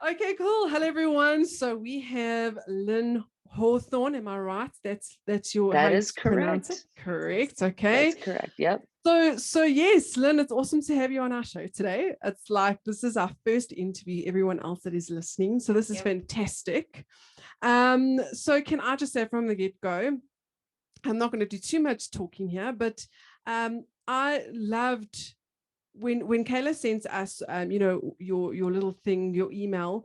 Okay, cool. Hello, everyone. So we have Lin Hawthorne. Am I right? That's your how That you is pronounce it. correct. Correct. Okay. That's correct. Yep. So yes, Lynn, it's awesome to have you on our show today. It's like this is our first interview, everyone else that is listening. So this is fantastic. So can I just say from the get-go, I'm not going to do too much talking here, but I loved when Kayla sends us your little thing, your email,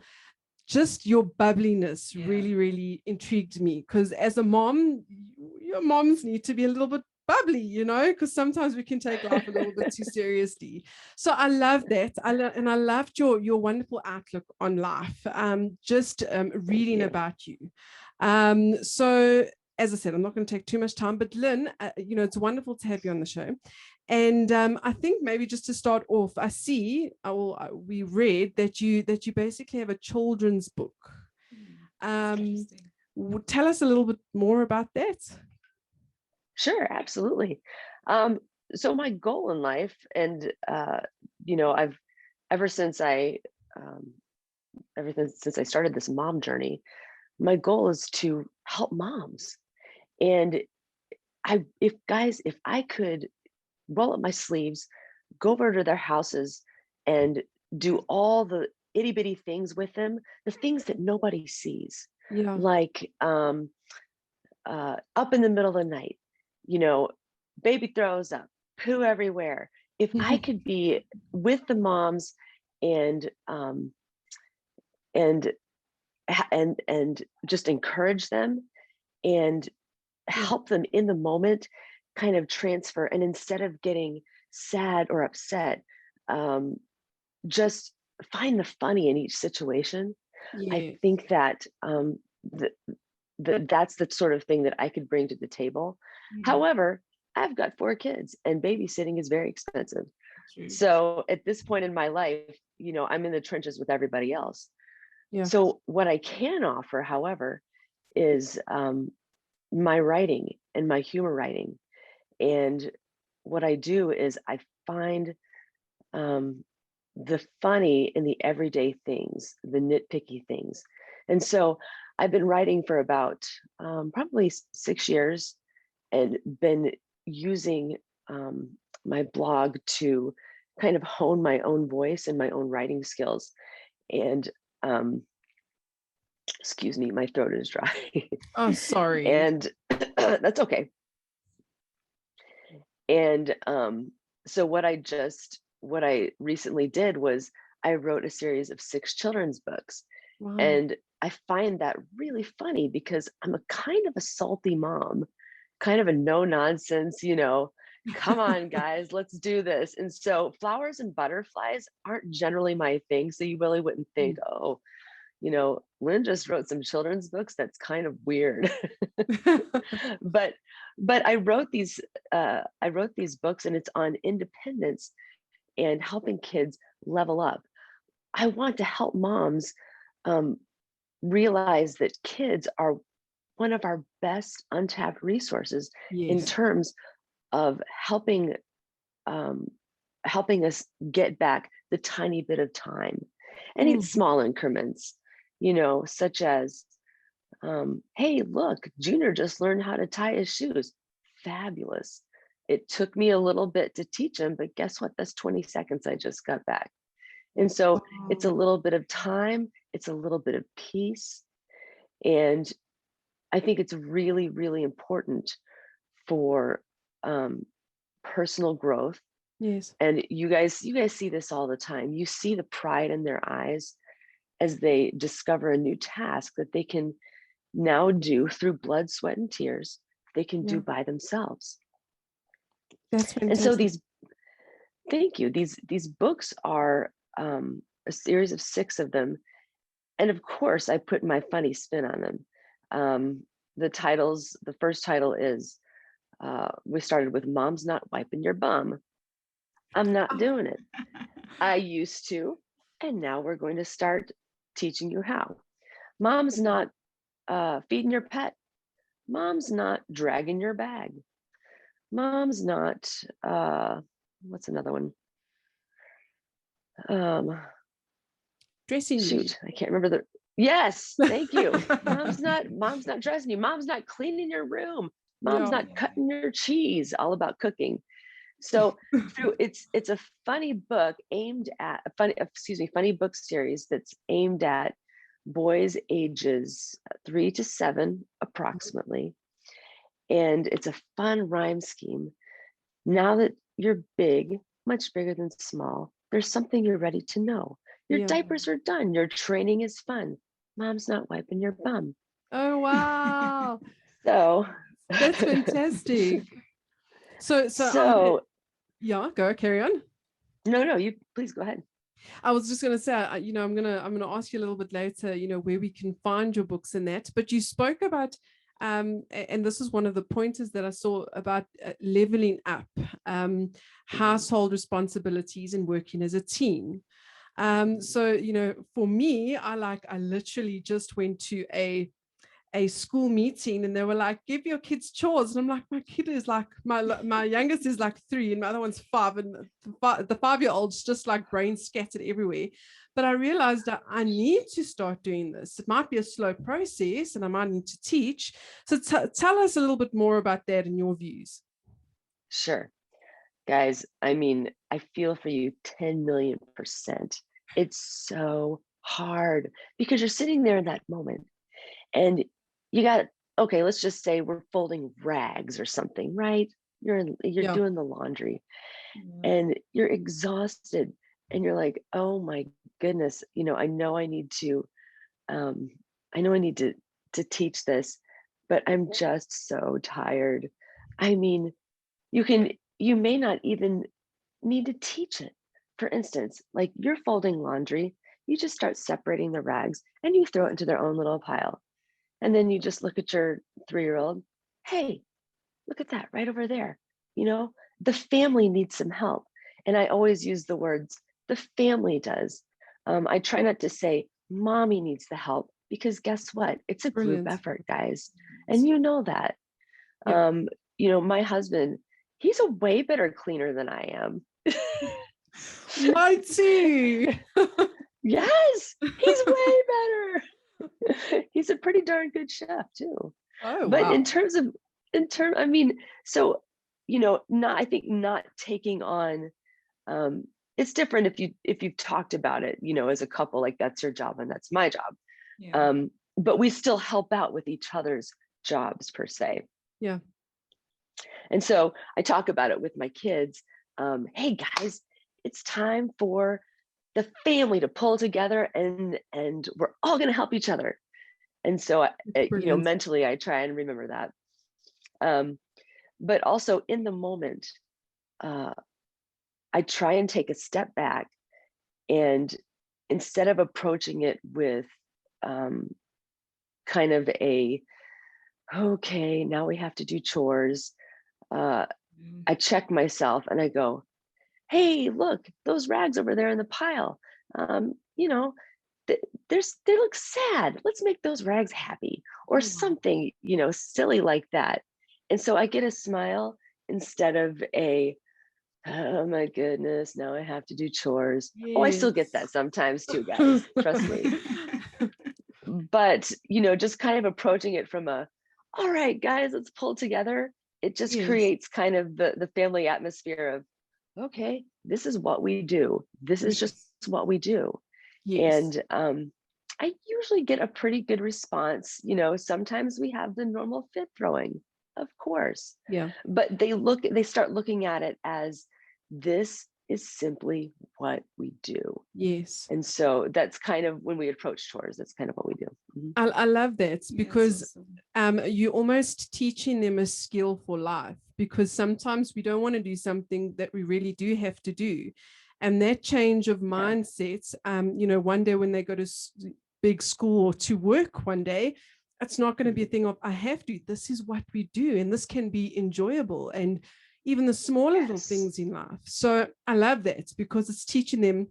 just your bubbliness really intrigued me, because as a mom, your moms need to be a little bit bubbly, because sometimes we can take life a little bit too seriously. So I love that. And I loved your wonderful outlook on life. Just reading about you. So as I said, I'm not going to take too much time, but Lynn, it's wonderful to have you on the show. And I think maybe just to start off, I see, we read that you basically have a children's book. Tell us a little bit more about that. Sure, absolutely. So my goal in life, and I've ever since I started this mom journey, my goal is to help moms. And if I could roll up my sleeves, go over to their houses and do all the itty bitty things with them, the things that nobody sees, like up in the middle of the night, baby throws up, poo everywhere. If I could be with the moms and and just encourage them and help them in the moment, kind of transfer, and instead of getting sad or upset, just find the funny in each situation. I think that that's the sort of thing that I could bring to the table. However, I've got 4 kids and babysitting is very expensive. So at this point in my life, I'm in the trenches with everybody else. So what I can offer, however, is my writing and my humor writing. And what I do is I find the funny in the everyday things, the nitpicky things. And so I've been writing for about probably 6 years and been using my blog to kind of hone my own voice and my own writing skills. And excuse me, my throat is dry. Oh, sorry. And that's okay. And so what I recently did was I wrote a series of 6 children's books. Wow. And I find that really funny because I'm a kind of a salty mom, kind of a no nonsense, come on guys, let's do this. And so flowers and butterflies aren't generally my thing. So you really wouldn't think, oh, Lynn just wrote some children's books. That's kind of weird. but I wrote these books, and it's on independence and helping kids level up. I want to help moms realize that kids are one of our best untapped resources in terms of helping us get back the tiny bit of time. And it's small increments, such as, hey, look, Junior just learned how to tie his shoes. Fabulous. It took me a little bit to teach him, but guess what? That's 20 seconds I just got back. And so it's a little bit of time, it's a little bit of peace. And I think it's really, really important for personal growth. Yes. And you guys see this all the time. You see the pride in their eyes as they discover a new task that they can now do through blood, sweat, and tears. They can do by themselves. That's fantastic. And so thank you. These books are a series of 6 of them. And of course, I put my funny spin on them. The first title is, we started with Mom's Not Wiping Your Bum. I'm not doing it. I used to, and now we're going to start teaching you how. Mom's not feeding your pet. Mom's not dragging your bag. Mom's not, what's another one? dressing you. Shoot, I can't remember the, yes, thank you. Mom's not dressing you. Mom's not cleaning your room. Mom's not cutting your cheese. All about cooking. So it's a funny book aimed at funny book series that's aimed at boys ages 3 to 7 approximately. And it's a fun rhyme scheme. Now that you're big, much bigger than small, there's something you're ready to know. Your diapers are done. Your training is fun. Mom's not wiping your bum. Oh, wow. So that's fantastic. So go carry on. No, you please go ahead. I was just going to say, I'm going to ask you a little bit later, where we can find your books and that, but you spoke about, and this is one of the pointers that I saw about leveling up household responsibilities and working as a team. So, for me, I literally just went to a school meeting and they were like, give your kids chores. And I'm like, my kid is like, my youngest is like 3 and my other one's 5. And the 5-year-old's just like brain scattered everywhere. But I realized that I need to start doing this. It might be a slow process and I might need to teach. So tell us a little bit more about that and your views. Sure. Guys, I mean, I feel for you 10 million %. It's so hard because you're sitting there in that moment and you got, okay, let's just say we're folding rags or something, right? You're doing the laundry and you're exhausted and you're like, oh my goodness, I know I need to teach this, but I'm just so tired. I mean, you may not even need to teach it. For instance, like you're folding laundry, you just start separating the rags and you throw it into their own little pile. And then you just look at your 3-year-old, hey, look at that right over there. The family needs some help. And I always use the words, the family does. I try not to say, mommy needs the help, because guess what? It's a group effort, guys. And you know that. My husband, he's a way better cleaner than I am. Mighty. Yes, he's way better. He's a pretty darn good chef too. Oh, but wow. I mean, so not taking on it's different if you've talked about it, as a couple, like that's your job and that's my job. But we still help out with each other's jobs per se. Yeah. And so I talk about it with my kids. Hey guys, it's time for the family to pull together and we're all going to help each other. And so, mentally I try and remember that. But also in the moment, I try and take a step back and instead of approaching it with kind of okay, now we have to do chores. I check myself and I go, hey, look, those rags over there in the pile. They look sad. Let's make those rags happy or something, silly like that. And so I get a smile instead of oh my goodness, now I have to do chores. Yes. Oh, I still get that sometimes too, guys. Trust me. But, just kind of approaching it from all right, guys, let's pull together. It just creates kind of the family atmosphere of, okay, this is what we do. This is just what we do. Yes. And I usually get a pretty good response. Sometimes we have the normal fit throwing, of course. Yeah. But they start looking at it as this is simply what we do. Yes. And so that's kind of when we approach chores, that's kind of what we do. Mm-hmm. I love that because you're almost teaching them a skill for life, because sometimes we don't want to do something that we really do have to do. And that change of mindset, one day when they go to big school or to work one day, it's not going to be a thing of, I have to, this is what we do. And this can be enjoyable. And even the smaller little things in life. So I love that because it's teaching them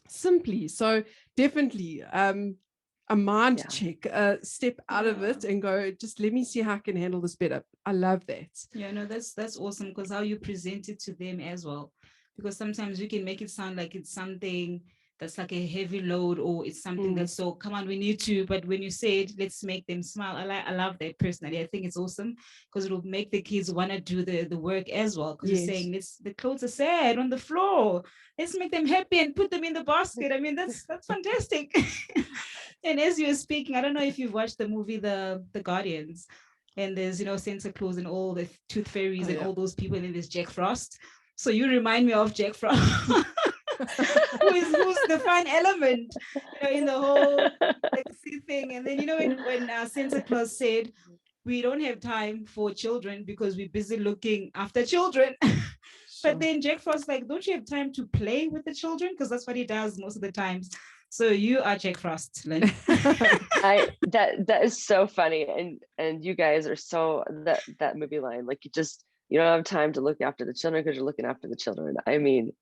simply. So definitely a mind check, step out of it and go, just let me see how I can handle this better. I love that. Yeah, no, that's awesome, because how you present it to them as well. Because sometimes we can make it sound like it's something that's like a heavy load, or it's something that's so, come on, we need to. But when you said let's make them smile, I love that personally. I think it's awesome because it'll make the kids want to do the work as well. Because you're saying the clothes are sad on the floor, let's make them happy and put them in the basket. I mean, that's fantastic. And as you were speaking, I don't know if you've watched the movie The Guardians, and there's, Santa Claus and all the tooth fairies and all those people, and then there's Jack Frost. So you remind me of Jack Frost. who's the fun element, in the whole legacy thing. And then, when Santa Claus said, we don't have time for children because we're busy looking after children. But then Jack Frost, like, don't you have time to play with the children? Because that's what he does most of the times. So you are Jack Frost, Lin. That is so funny, and you guys are so that movie line, like, you don't have time to look after the children because you're looking after the children. I mean,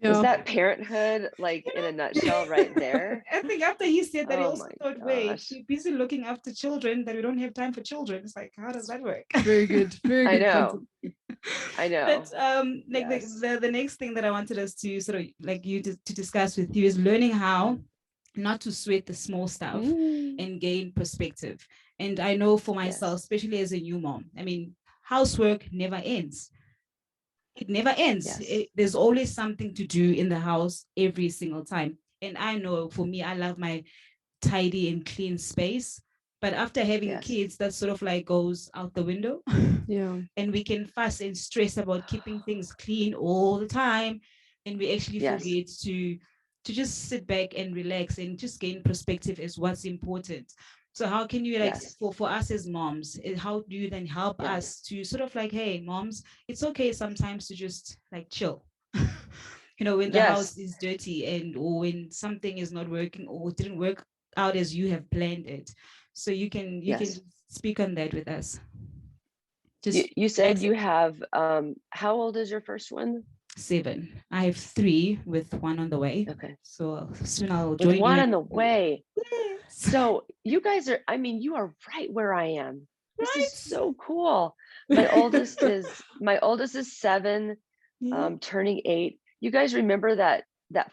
is that parenthood, like, in a nutshell right there? I think after he said that, he also thought, wait, you're busy looking after children that we don't have time for children. It's like, how does that work? Very good. Very good. I know. But the next thing that I wanted us to sort of like you to discuss with you is learning how not to sweat the small stuff and gain perspective. And I know for myself, especially as a new mom, I mean, housework never ends. It never ends. There's always something to do in the house every single time. And I know for me, I love my tidy and clean space. But after having kids, that sort of like goes out the window. And we can fuss and stress about keeping things clean all the time. And we actually forget to just sit back and relax and just gain perspective as what's important. So how can you, like, for us as moms, how do you then help us to sort of like, hey, moms, it's okay sometimes to just like chill, when the house is dirty or when something is not working or didn't work out as you have planned it. So you can speak on that with us. You said you have, how old is your first one? 7. I have 3 with 1 on the way. Okay. So soon I'll join you. 1 on the way. Yes. So you guys are, I mean, you are right where I am. This is so cool. My oldest is 7, turning 8. You guys remember that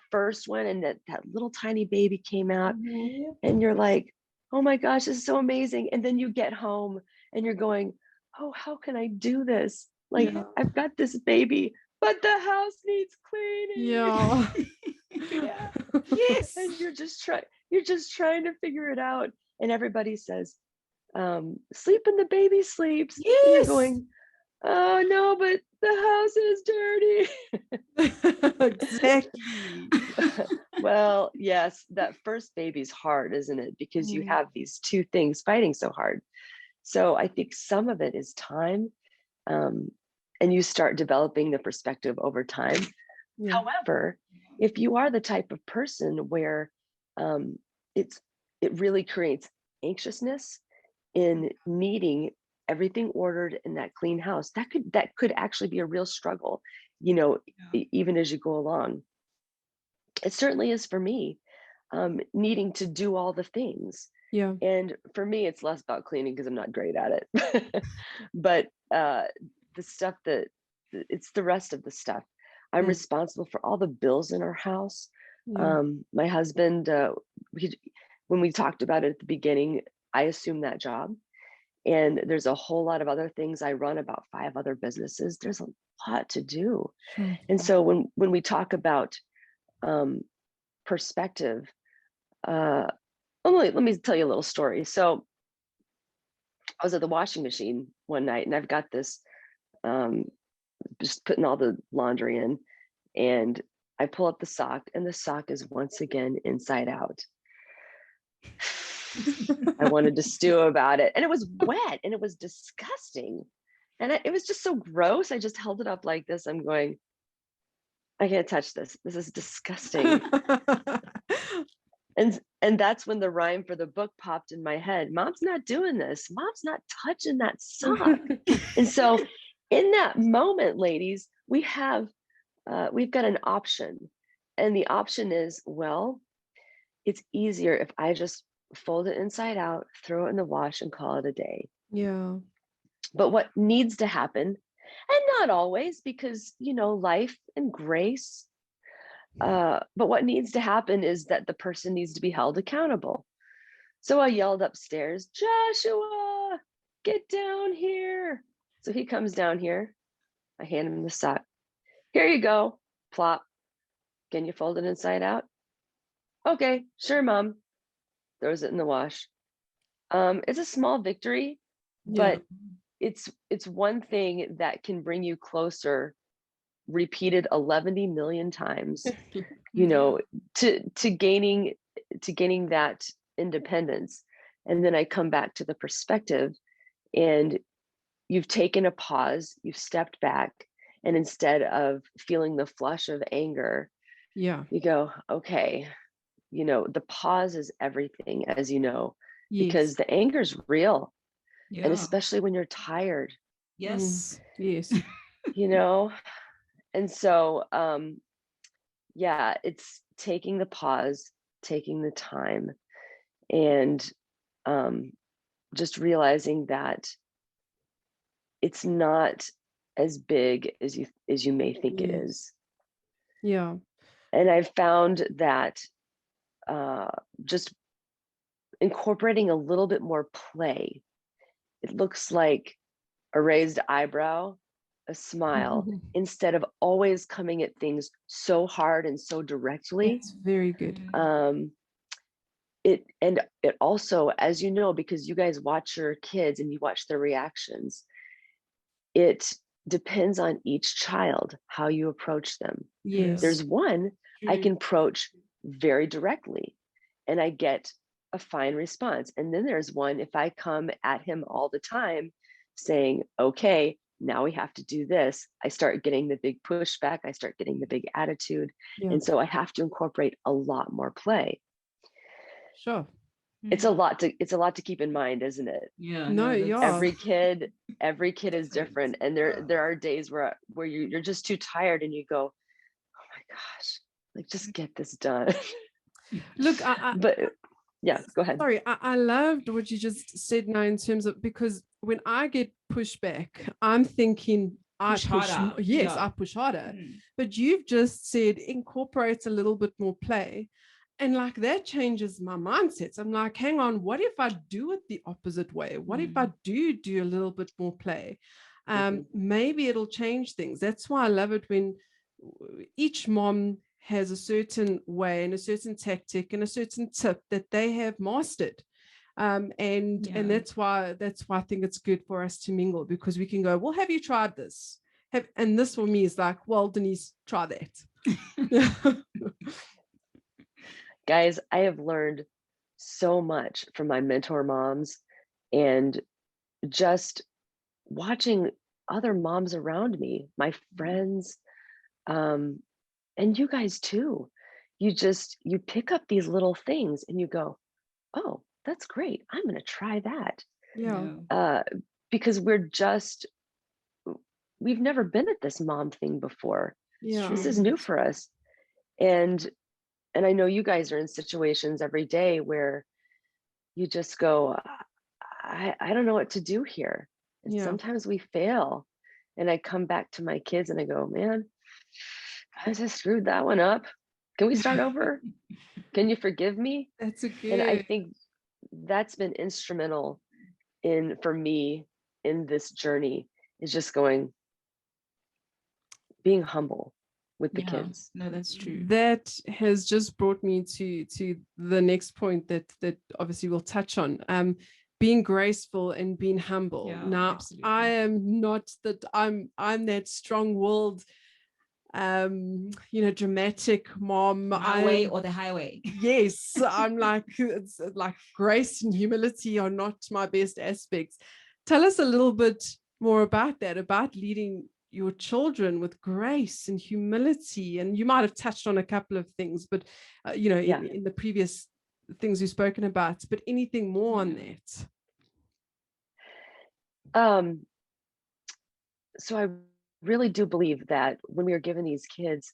first one, and that little tiny baby came out, and you're like, oh my gosh, this is so amazing. And then you get home and you're going, oh, how can I do this? Like, I've got this baby, but the house needs cleaning. Yes. And you're just trying to figure it out. And everybody says, sleep and the baby sleeps. Yes. And you're going, oh no, but the house is dirty. Exactly. Well, yes, that first baby's hard, isn't it? Because you have these two things fighting so hard. So I think some of it is time, and you start developing the perspective over time. However, if you are the type of person where it really creates anxiousness in needing everything ordered in that clean house, that could actually be a real struggle, even as you go along. It certainly is for me, needing to do all the things. And for me, it's less about cleaning because I'm not great at it. But the stuff it's the rest of the stuff. I'm responsible for all the bills in our house. My husband, when we talked about it at the beginning, I assumed that job. And there's a whole lot of other things. I run about 5 other businesses. There's a lot to do. And so when we talk about perspective, let me tell you a little story. So I was at the washing machine one night, and I've got this, just putting all the laundry in, and I pull up the sock, and the sock is once again inside out. I wanted to stew about it, and it was wet and it was disgusting, and it was just so gross. I just held it up like this. I'm going, I can't touch this. This is disgusting. And that's when the rhyme for the book popped in my head. Mom's not doing this. Mom's not touching that sock. And so in that moment, ladies, we've got an option. And the option is, well, it's easier if I just fold it inside out, throw it in the wash, and call it a day. But what needs to happen, and not always, because life and grace, But what needs to happen is that the person needs to be held accountable. So I yelled upstairs, Joshua, get down here. So he comes down here. I hand him the sock. Here you go. Plop. Can you fold it inside out? Okay, sure, Mom. Throws it in the wash. It's a small victory, but it's one thing that can bring you closer, repeated 11 million times, you know, to gaining that independence. And then I come back to the perspective, and you've taken a pause, you've stepped back, and instead of feeling the flush of anger, you go, okay, you know, the pause is everything, as you know, because the anger is real. And especially when you're tired. Yes. Yes. You know, and so, yeah, it's taking the pause, taking the time, and just realizing that it's not as big as you may think it is. Yeah. And I've found that just incorporating a little bit more play, it looks like a raised eyebrow, a smile, instead of always coming at things so hard and so directly. It's very good. It also, as you know, because you guys watch your kids and you watch their reactions, it depends on each child how you approach them. Yes. There's one I can approach very directly and I get a fine response. And then there's one, if I come at him all the time saying, okay, now we have to do this, I start getting the big pushback, I start getting the big attitude. And so I have to incorporate a lot more play. Sure. It's a lot to keep in mind, isn't it? Yeah. No, every kid is different. And there are days where you're just too tired and you go, oh my gosh, like just get this done. Look, but yeah, go ahead. Sorry, I loved what you just said now in terms of, because when I get pushback, I'm thinking I push harder. Yes, I push harder. But you've just said incorporate a little bit more play. And like that changes my mindsets. I'm like, hang on, what if I do it the opposite way? What if I do a little bit more play? Maybe it'll change things. That's why I love it when each mom has a certain way and a certain tactic and a certain tip that they have mastered. And that's why I think it's good for us to mingle, because we can go, well, have you tried this? And this for me is like, well, Denise, try that. Guys, I have learned so much from my mentor moms and just watching other moms around me, my friends, and you guys too. You pick up these little things and you go, oh, that's great. I'm going to try that. Yeah. Because we've never been at this mom thing before. Yeah. This is new for us. And I know you guys are in situations every day where you just go, I don't know what to do here. And sometimes we fail. And I come back to my kids and I go, man, I just screwed that one up. Can we start over? Can you forgive me? That's a good. And I think that's been instrumental for me in this journey, is just being humble with the kids. No, that's true. That has just brought me to the next point that obviously we'll touch on. Being graceful and being humble. Now, absolutely. I am not that. I'm that strong-willed, dramatic mom. My way or the highway. Yes, I'm like, it's like grace and humility are not my best aspects. Tell us a little bit more about that, about leading your children with grace and humility. And you might have touched on a couple of things, but in the previous things you've spoken about, but anything more on that? So I really do believe that when we are given these kids,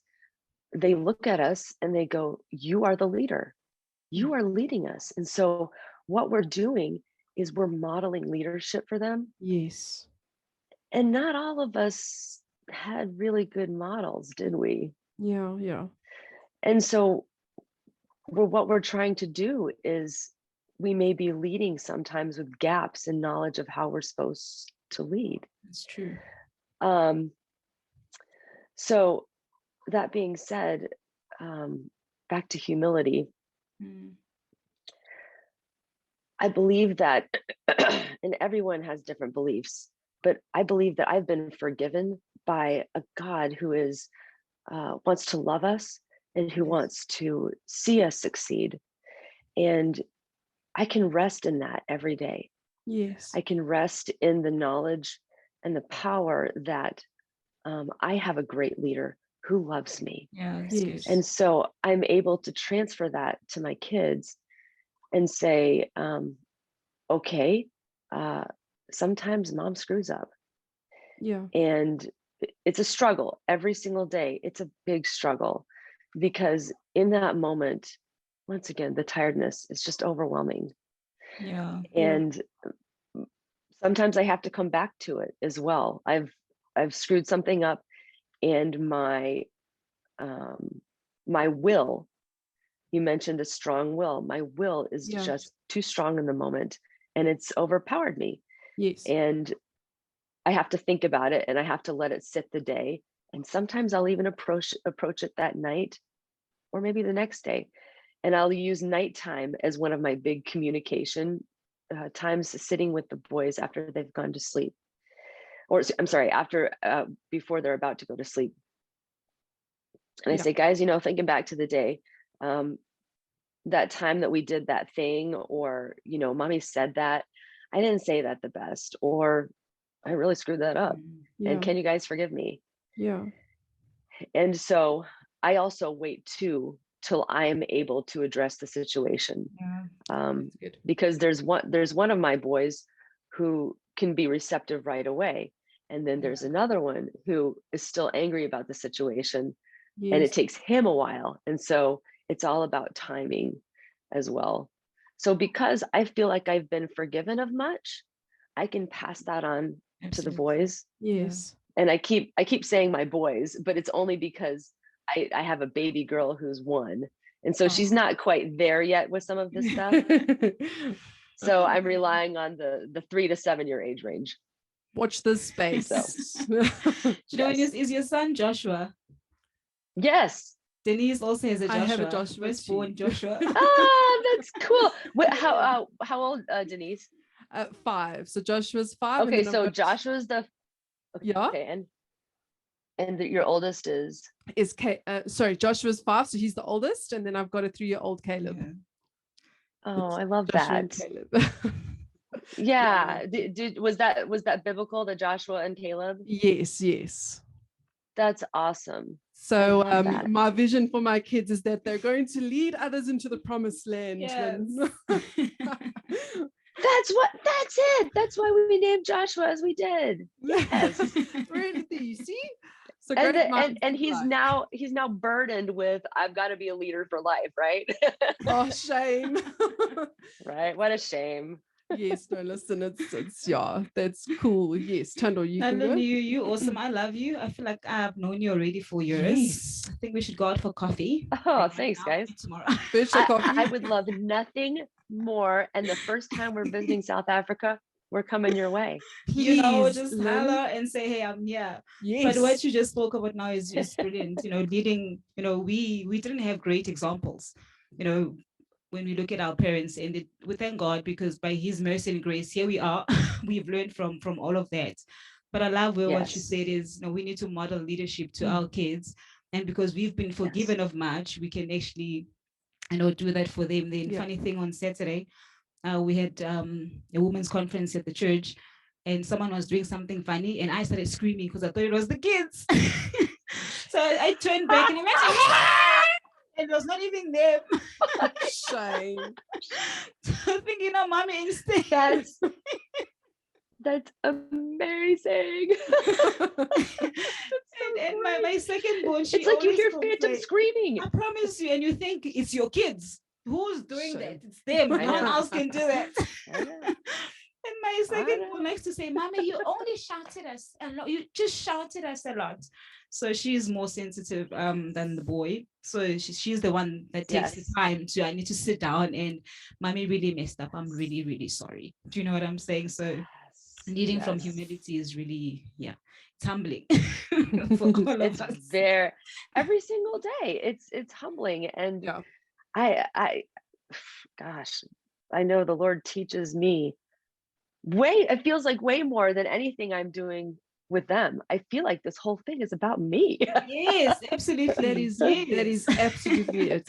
they look at us and they go, you are the leader. You are leading us. And so what we're doing is we're modeling leadership for them. Yes. And not all of us had really good models, did we? Yeah. And so what we're trying to do is we may be leading sometimes with gaps in knowledge of how we're supposed to lead. That's true. So that being said, back to humility. I believe that, and everyone has different beliefs, but I believe that I've been forgiven by a God who is wants to love us and who wants to see us succeed. And I can rest in that every day. Yes. I can rest in the knowledge and the power that I have a great leader who loves me. Yeah. Yes. And so I'm able to transfer that to my kids and say, okay, sometimes mom screws up. Yeah. And it's a struggle every single day. It's a big struggle because in that moment, once again, the tiredness is just overwhelming. Yeah. And sometimes I have to come back to it as well. I've screwed something up, and my will, you mentioned a strong will, my will is just too strong in the moment, and it's overpowered me. Yes. And I have to think about it, and I have to let it sit the day. And sometimes I'll even approach it that night, or maybe the next day. And I'll use nighttime as one of my big communication times, sitting with the boys after they've gone to sleep. Or I'm sorry, before they're about to go to sleep. And I say, guys, thinking back to the day, that time that we did that thing, or, mommy said that, I didn't say that the best, or I really screwed that up. And can you guys forgive me? Yeah. And so I also wait till I am able to address the situation. Because there's one of my boys who can be receptive right away. And then there's another one who is still angry about the situation. And it takes him a while. And so it's all about timing as well. So because I feel like I've been forgiven of much, I can pass that on to the boys. Yes. And I keep saying my boys, but it's only because I have a baby girl who's 1. And so she's not quite there yet with some of this stuff. So I'm relying on the 3 to 7 year age range. Watch this space. So, is your son Joshua? Yes. Denise also has a Joshua. I have a Joshua. Firstborn Joshua. Oh, that's cool. How old, Denise? 5. So Joshua's 5. Okay, so Joshua's the yeah. Okay, and your oldest is Joshua's 5, so he's the oldest, and then I've got a 3-year-old Caleb. Yeah. Oh, I love Joshua that. Yeah. Was that biblical, the Joshua and Caleb? Yes. That's awesome. So my vision for my kids is that they're going to lead others into the promised land. Yes. That's it. That's why we named Joshua as we did. Yes. Really, you see? So and he's now burdened with, I've got to be a leader for life, right? Oh, shame. Right. What a shame. Yes, no, listen, it's that's cool. Yes, Thando, you awesome. I love you. I feel like I've known you already for years. Yes. I think we should go out for coffee. Oh, thanks, guys. Tomorrow. I would love nothing more. And the first time we're visiting South Africa, we're coming your way. Please, just holler and say, hey, I'm here. Yes. But what you just spoke about now is brilliant. Leading, we didn't have great examples, when we look at our parents, and we thank God, because by his mercy and grace, here we are. We've learned from all of that. But I love what you said is, we need to model leadership to our kids. And because we've been forgiven of much, we can actually, do that for them. The funny thing, on Saturday, we had a women's conference at the church, and someone was doing something funny, and I started screaming because I thought it was the kids. So I turned back and imagine, and it was not even them. Shame. So thinking, mommy instead. That's amazing. and my second born, it's like you hear phantom screaming. I promise you, and you think it's your kids. Who's doing that? It's them. No one else can do that. And my the second born likes to say, Mommy, you only shouted us a lot. You just shouted us a lot. So she's more sensitive than the boy. So she's the one that takes the time to, I need to sit down and Mommy really messed up. I'm really, really sorry. Do you know what I'm saying? So leading from humility is really, it's humbling for all of us. There every single day. It's humbling. And gosh, I know the Lord teaches me it feels like way more than anything I'm doing with them. I feel like this whole thing is about me. Yes, absolutely. That is absolutely it.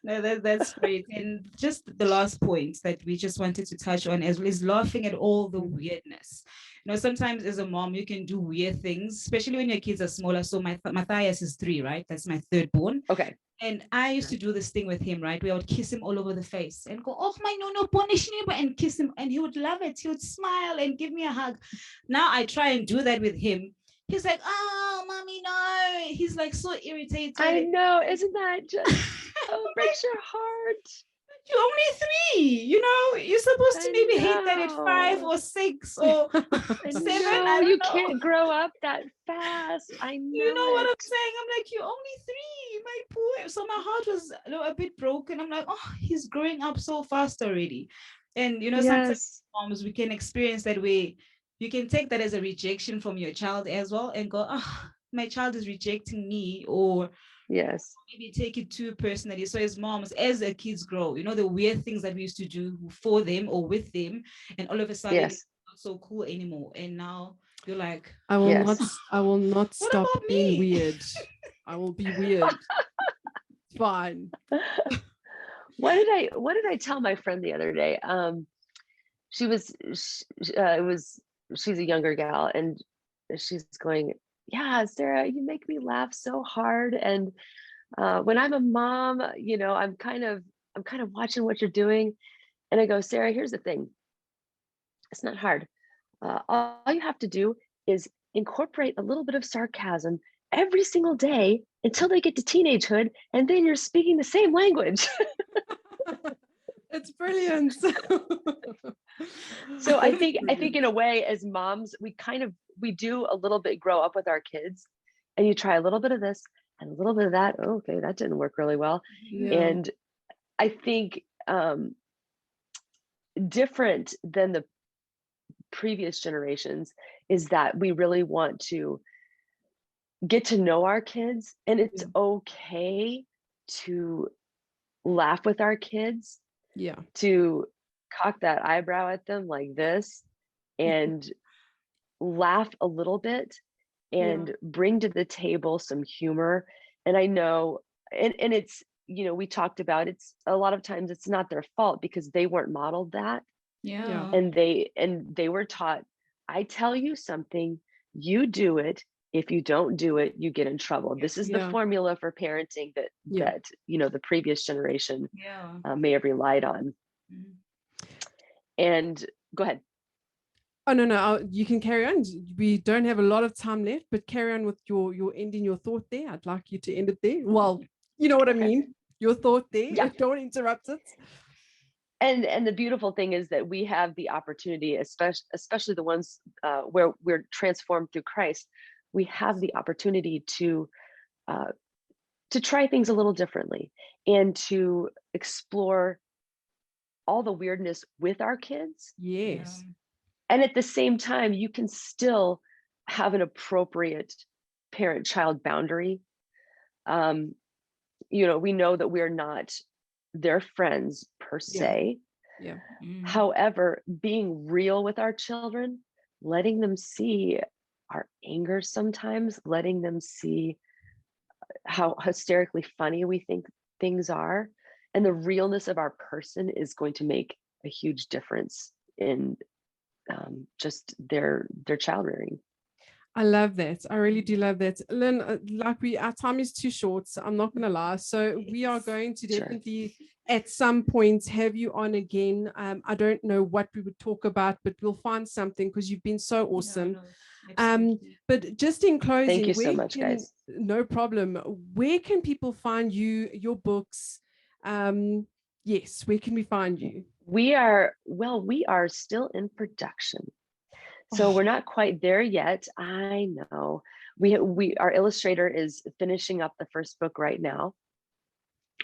No, that's great. And just the last point that we just wanted to touch on as well is laughing at all the weirdness. You know, sometimes as a mom, you can do weird things, especially when your kids are smaller. So Matthias is 3, right? That's my third born. Okay. And I used to do this thing with him, right? Where I would kiss him all over the face and go, oh, my no, punish me, and kiss him. And he would love it. He would smile and give me a hug. Now I try and do that with him. He's like, oh, Mommy, no. He's like so irritated. I know. Isn't that just, breaks your heart? You're only 3, you know, you're supposed to maybe hate that at 5 or 6 or 7. I don't you know. Can't grow up that fast. I know. You know what I'm saying? I'm like, you're only 3, my poor. So my heart was a bit broken. I'm like, oh, he's growing up so fast already. And, you know, sometimes moms, we can experience that way. You can take that as a rejection from your child as well and go, oh, my child is rejecting me, or maybe take it too personally. So as moms, as the kids grow, you know, the weird things that we used to do for them or with them, and all of a sudden it's not so cool anymore. And now you're like, I will not stop being weird. I will be weird. Fine. What did I tell my friend the other day? She's a younger gal, and she's going, yeah, Sarah, you make me laugh so hard. And when I'm a mom, you know, I'm kind of watching what you're doing. And I go, Sarah, here's the thing. It's not hard. All you have to do is incorporate a little bit of sarcasm every single day until they get to teenagehood, and then you're speaking the same language. It's brilliant. So I think in a way, as moms, we do a little bit grow up with our kids, and you try a little bit of this and a little bit of that. Oh, okay, that didn't work really well. And I think different than the previous generations is that we really want to get to know our kids, and it's okay to laugh with our kids, to cock that eyebrow at them like this and laugh a little bit and bring to the table some humor. And I know, and it's, you know, we talked about, it's a lot of times it's not their fault because they weren't modeled that. And they were taught, I tell you something, you do it. If you don't do it, you get in trouble. This is the formula for parenting that you know, the previous generation may have relied on. And go ahead. Oh, no, you can carry on. We don't have a lot of time left, but carry on with your ending your thought there. I'd like you to end it there. Well, you know what I mean? Your thought there. Don't interrupt it. And the beautiful thing is that we have the opportunity, especially the ones where we're transformed through Christ, we have the opportunity to try things a little differently and to explore all the weirdness with our kids. Yes. And at the same time, you can still have an appropriate parent-child boundary. You know, we know that we're not their friends per se. However, being real with our children, letting them see our anger sometimes, letting them see how hysterically funny we think things are, and the realness of our person is going to make a huge difference in just their child rearing. I love that. I really do love that. Lynn, like our time is too short, so I'm not going to lie. So we are going to definitely at some point have you on again. I don't know what we would talk about, but we'll find something because you've been so awesome. But just in closing, thank you so much, guys. No problem. Where can people find you, your books? Yes, where can we find you? We are still in production. So we're not quite there yet. I know. Our illustrator is finishing up the first book right now.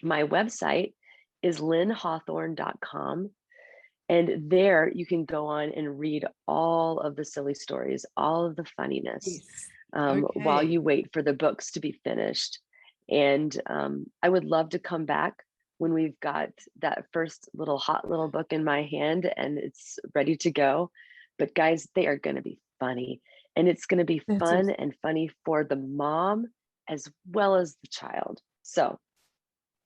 My website is linhawthorne.com. And there you can go on and read all of the silly stories, all of the funniness, while you wait for the books to be finished. And I would love to come back when we've got that first hot little book in my hand and it's ready to go. But guys, they are going to be funny, and it's going to be fun and funny for the mom as well as the child. So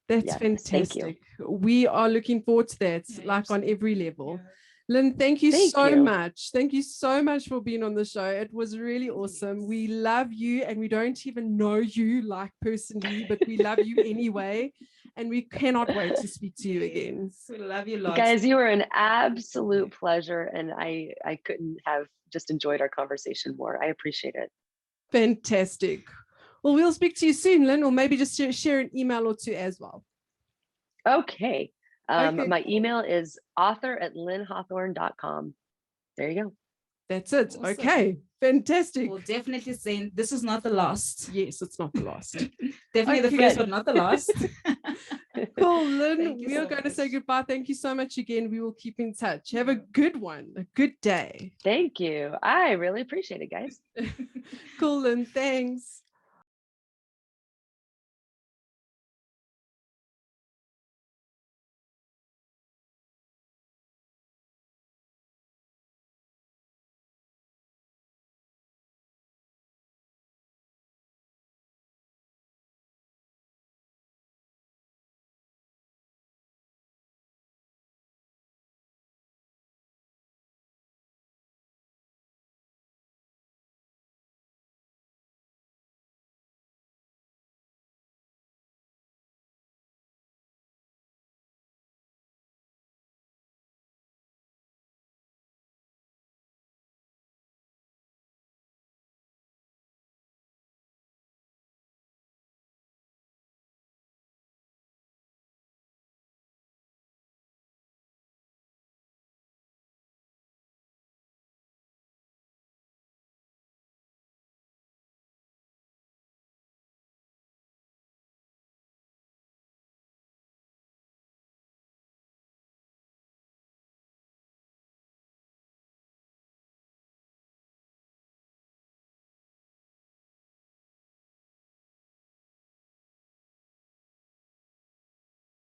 that's fantastic. We are looking forward to that, like on every level. Lin, thank you so much. Thank you so much for being on the show. It was really awesome. We love you, and we don't even know you like personally, but we love you anyway. And we cannot wait to speak to you again. We love you lots. Guys, you were an absolute pleasure. And I couldn't have just enjoyed our conversation more. I appreciate it. Fantastic. Well, we'll speak to you soon, Lin, or maybe just share an email or two as well. Okay. My email is author@linhawthorne.com. There you go. That's it. Awesome. Okay. Fantastic. We'll definitely say this is not the last. Yes, it's not the last. Definitely the first, but not the last. Cool, Lin. We are going to say goodbye. Thank you so much again. We will keep in touch. Have a good one. A good day. Thank you. I really appreciate it, guys. Cool, Lin. Thanks.